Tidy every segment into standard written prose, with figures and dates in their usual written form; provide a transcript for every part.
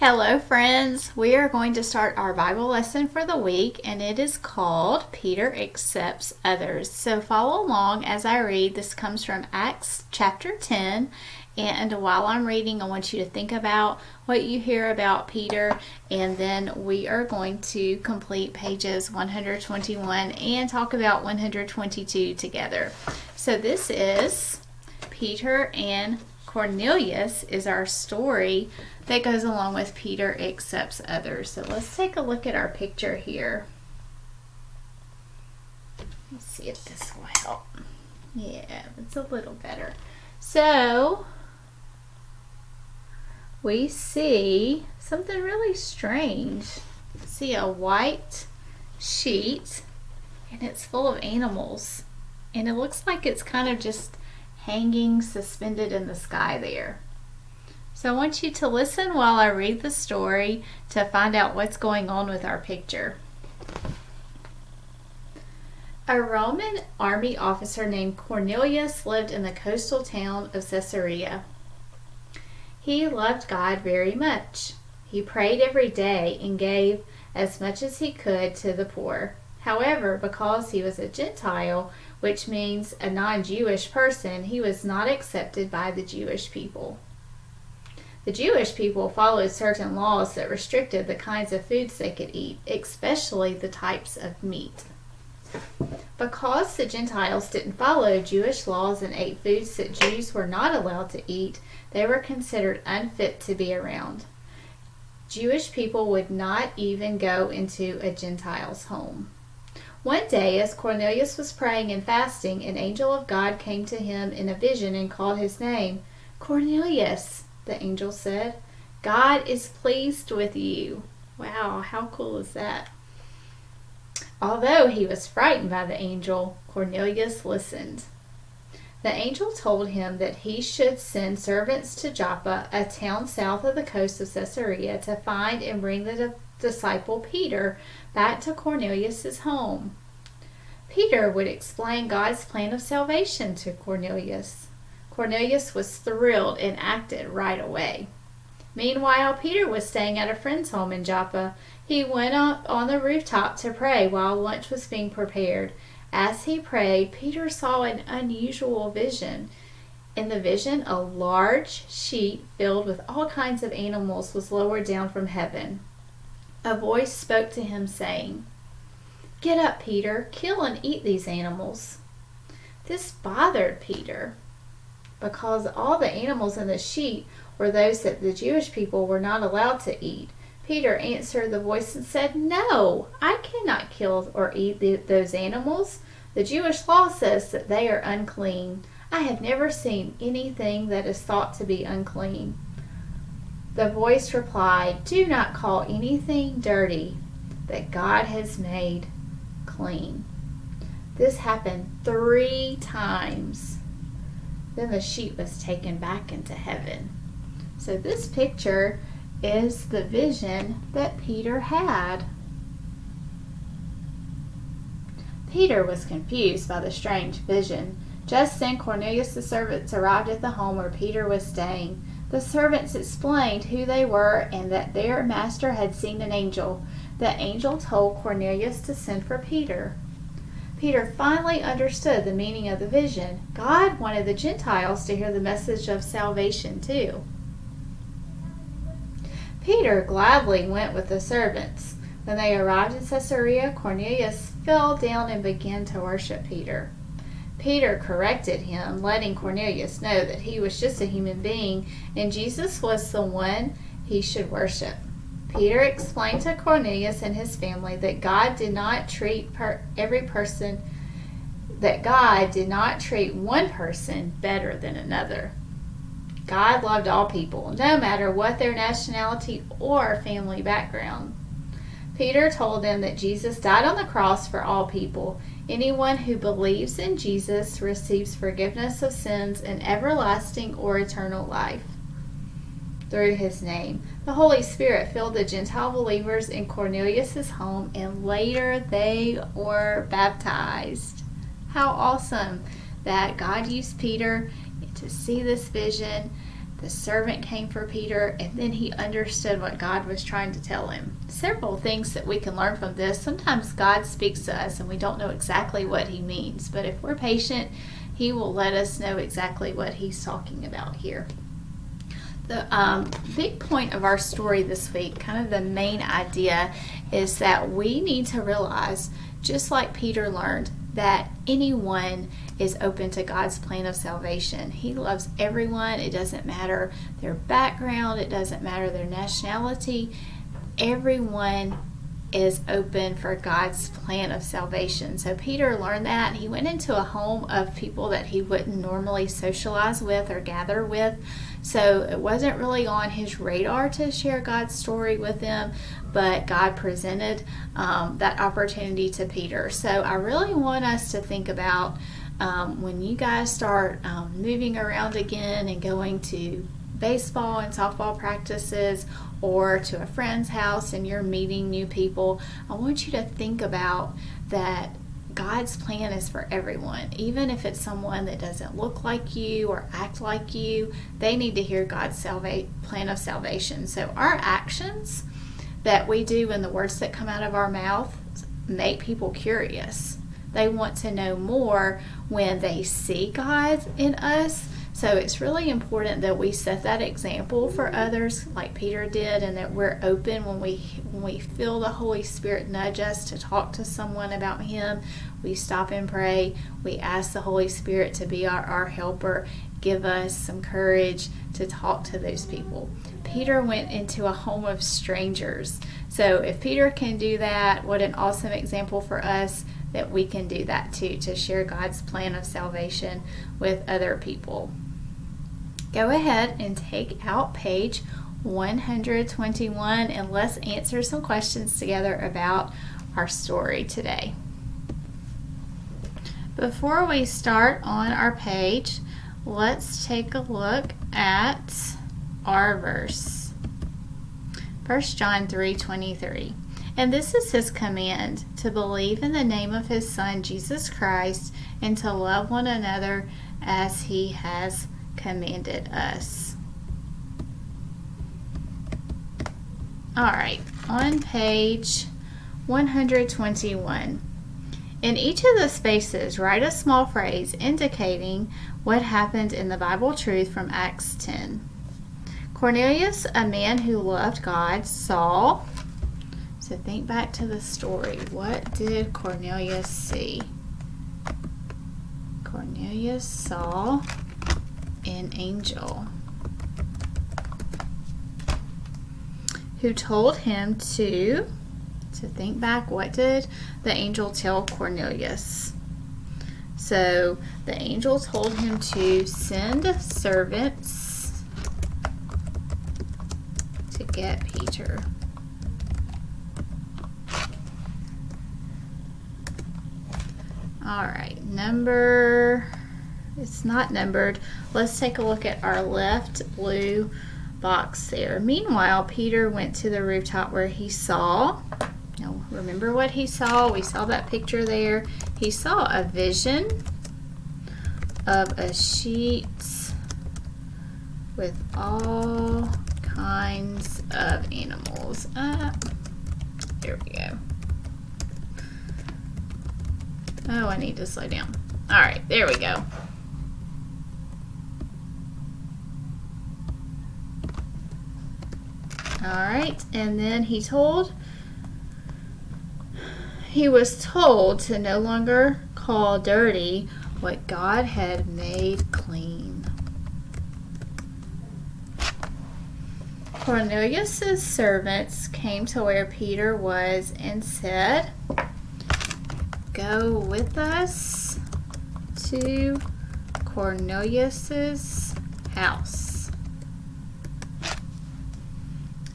Hello, friends. We are going to start our Bible lesson for the week, and it is called Peter Accepts Others. So follow along as I read. This comes from Acts chapter 10. And while I'm reading, I want you to think about what you hear about Peter, and then we are going to complete pages 121 and talk about 122 together. So this is Peter and Cornelius is our story that goes along with Peter Accepts Others. So let's take a look at our picture here. Let's see if this will help. Yeah, it's a little better. So we see something really strange. See a white sheet, and it's full of animals, and it looks like it's kind of just hanging suspended in the sky there. So I want you to listen while I read the story to find out what's going on with our picture. A Roman army officer named Cornelius lived in the coastal town of Caesarea. He loved God very much. He prayed every day and gave as much as he could to the poor. However, because he was a Gentile, which means a non-Jewish person, he was not accepted by the Jewish people. The Jewish people followed certain laws that restricted the kinds of foods they could eat, especially the types of meat. Because the Gentiles didn't follow Jewish laws and ate foods that Jews were not allowed to eat, they were considered unfit to be around. Jewish people would not even go into a Gentile's home. One day, as Cornelius was praying and fasting, an angel of God came to him in a vision and called his name. "Cornelius," the angel said. "God is pleased with you." Wow, how cool is that? Although he was frightened by the angel, Cornelius listened. The angel told him that he should send servants to Joppa, a town south of the coast of Caesarea, to find and bring the disciple Peter back to Cornelius' home. Peter would explain God's plan of salvation to Cornelius. Cornelius was thrilled and acted right away. Meanwhile, Peter was staying at a friend's home in Joppa. He went up on the rooftop to pray while lunch was being prepared. As he prayed, Peter saw an unusual vision. In the vision, a large sheet filled with all kinds of animals was lowered down from heaven. A voice spoke to him saying, "Get up, Peter, kill and eat these animals." This bothered Peter because all the animals in the sheet were those that the Jewish people were not allowed to eat. Peter answered the voice and said, "No, I cannot kill or eat those animals. The Jewish law says that they are unclean. I have never seen anything that is thought to be unclean." The voice replied, "Do not call anything dirty that God has made clean." This happened 3 times. Then the sheet was taken back into heaven. So this picture is the vision that Peter had. Peter was confused by the strange vision. Just then Cornelius' servants arrived at the home where Peter was staying. The servants explained who they were and that their master had seen an angel. The angel told Cornelius to send for Peter. Peter finally understood the meaning of the vision. God wanted the Gentiles to hear the message of salvation too. Peter gladly went with the servants. When they arrived in Caesarea, Cornelius fell down and began to worship Peter. Peter corrected him, letting Cornelius know that he was just a human being and Jesus was the one he should worship. Peter explained to Cornelius and his family that God did not treat one person better than another. God loved all people, no matter what their nationality or family background. Peter told them that Jesus died on the cross for all people. Anyone who believes in Jesus receives forgiveness of sins and everlasting or eternal life through his name. The Holy Spirit filled the Gentile believers in Cornelius' home, and later they were baptized. How awesome that God used Peter to see this vision, the servant came for Peter, and then he understood what God was trying to tell him. Several things that we can learn from this. Sometimes God speaks to us and we don't know exactly what he means, but if we're patient, he will let us know exactly what he's talking about here. The big point of our story this week, kind of the main idea, is that we need to realize, just like Peter learned, that anyone is open to God's plan of salvation. He loves everyone. It doesn't matter their background. It doesn't matter their nationality. Everyone is open for God's plan of salvation. So Peter learned that. He went into a home of people that he wouldn't normally socialize with or gather with. So it wasn't really on his radar to share God's story with them, but God presented that opportunity to Peter. So I really want us to think about when you guys start moving around again and going to baseball and softball practices or to a friend's house and you're meeting new people, I want you to think about that God's plan is for everyone. Even if it's someone that doesn't look like you or act like you, they need to hear God's plan of salvation. So our actions that we do and the words that come out of our mouth make people curious. They want to know more when they see God in us. So it's really important that we set that example for others like Peter did, and that we're open when we feel the Holy Spirit nudge us to talk to someone about him. We stop and pray. We ask the Holy Spirit to be our helper, give us some courage to talk to those people. Peter went into a home of strangers. So if Peter can do that, what an awesome example for us that we can do that too, to share God's plan of salvation with other people. Go ahead and take out page 121 and let's answer some questions together about our story today. Before we start on our page, let's take a look at our verse. 1 John 3:23. And this is his command, to believe in the name of his Son, Jesus Christ, and to love one another as he has commanded us. All right, on page 121. In each of the spaces, write a small phrase indicating what happened in the Bible truth from Acts 10. Cornelius, a man who loved God, saw. So think back to the story. What did Cornelius see? Cornelius saw an angel who told him to think back, what did the angel tell Cornelius? So the angel told him to send servants to get Peter. All right, it's not numbered. Let's take a look at our left blue box there. Meanwhile, Peter went to the rooftop where he saw, now remember what he saw? We saw that picture there. He saw a vision of a sheet with all kinds of animals. There we go. Oh, I need to slow down. All right, there we go. All right, and then he was told to no longer call dirty what God had made clean. Cornelius' servants came to where Peter was and said, "Go with us to Cornelius' house."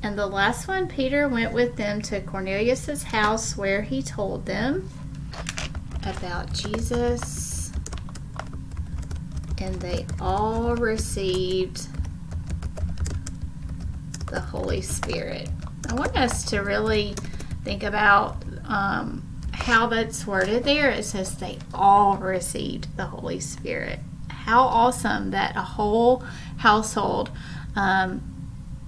And the last one, Peter went with them to Cornelius' house where he told them about Jesus, and they all received the Holy Spirit. I want us to really think about how that's worded there. It says they all received the Holy Spirit. How awesome that a whole household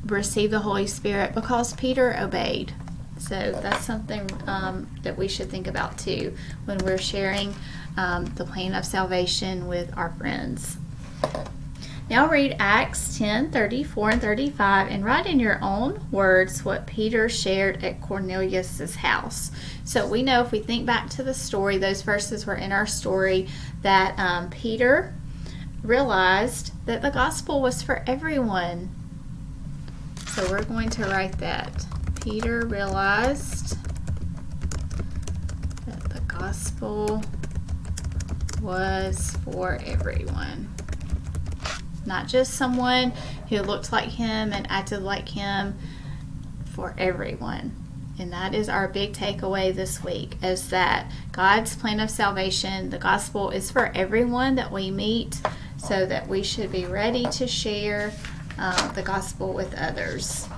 received the Holy Spirit because Peter obeyed. So that's something that we should think about too when we're sharing the plan of salvation with our friends. Now read Acts 10:34 and 35 and write in your own words what Peter shared at Cornelius' house. So we know if we think back to the story, those verses were in our story, that Peter realized that the gospel was for everyone. So we're going to write that. Peter realized that the gospel was for everyone. Not just someone who looked like him and acted like him, for everyone. And that is our big takeaway this week, is that God's plan of salvation, the gospel, is for everyone that we meet, so that we should be ready to share the gospel with others.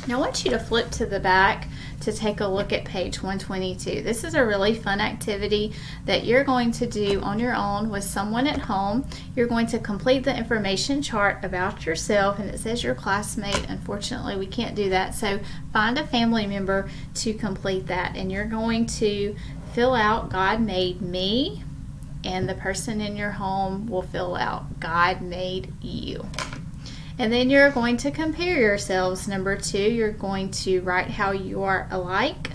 Now I want you to flip to the back to take a look at page 122. This is a really fun activity that you're going to do on your own with someone at home. You're going to complete the information chart about yourself, and it says your classmate. Unfortunately, we can't do that, so find a family member to complete that, and you're going to fill out God made me, and the person in your home will fill out God made you. And then you're going to compare yourselves. Number 2, you're going to write how you are alike.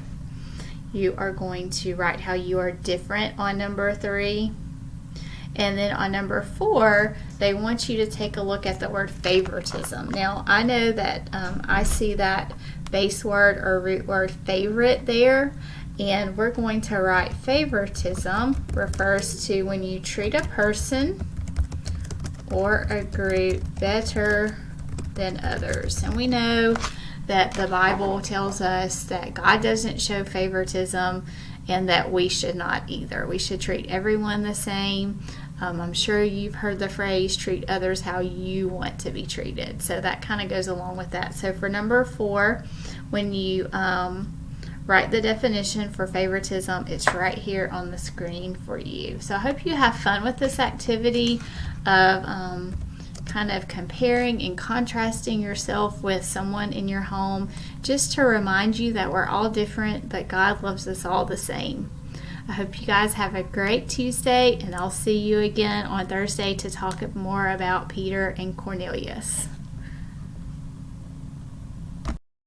You are going to write how you are different on number 3. And then on number 4, they want you to take a look at the word favoritism. Now, I know that I see that base word or root word favorite there. And we're going to write favoritism refers to when you treat a person or a group better than others. And we know that the Bible tells us that God doesn't show favoritism, and that we should not either. We should treat everyone the same. I'm sure you've heard the phrase, treat others how you want to be treated. So that kind of goes along with that. So for number 4, when you write the definition for favoritism, it's right here on the screen for you. So I hope you have fun with this activity of kind of comparing and contrasting yourself with someone in your home, just to remind you that we're all different, but God loves us all the same. I hope you guys have a great Tuesday, and I'll see you again on Thursday to talk more about Peter and Cornelius.